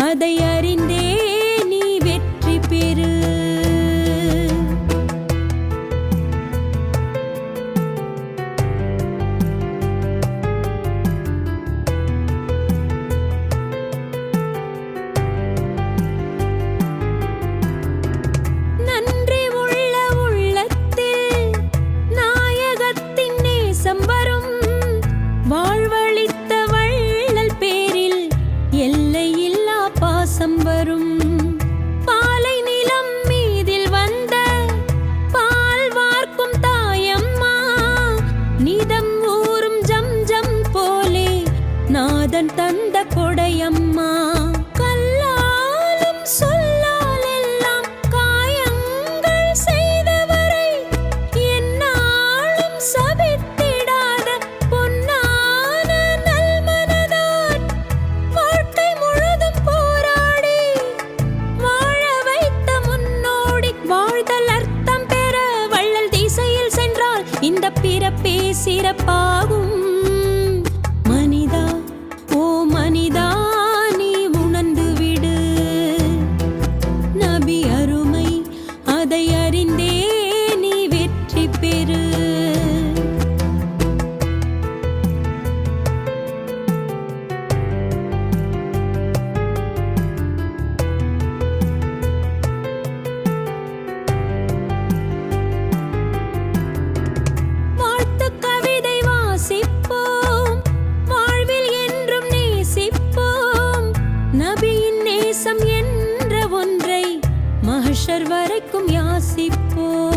அதை அறிந்தே நீ வெற்றி பெறு. நன்றி உள்ள உள்ளத்தில் நாயகத்தின் நேசம் வரும். வாழ்வழித்த வள்ளல் பேரில் எல்லையில்லா பாசம் வரும். பாலை நிலம் மீதில் வந்த பால் வார்க்கும் தாயம்மா, நிதம் ஊறும் ஜம் ஜம் போலே நாதன் தந்த கொடையம்மா. கல்லாலும் சொல்லால் எல்லாம் காயங்கள் செய்தவரை எந்நாளும் சபித்திடாத பொன்னான நல்மனதார் வாழ்க்கை முழுதும் போராடி வாழ வைத்த முன்னோடி. வாழ்தல் அர்த்தம் பெற வள்ளல் திசையில் சென்றால் இந்த பிறப்பே சிறப்பாகும். மனிதா, ஓ மனிதா, நீ உணர்ந்து விடு. நபி அருமை அதை அறிந்தே நீ வெற்றி பெறு. வாழ்த்து கவிதை வாசிப்போம், வாழ்வில் என்றும் நேசிப்போம். நபியின் நேசம் என்ற ஒன்றை மஹ்ஷர் வரைக்கும் யாசிப்போம்.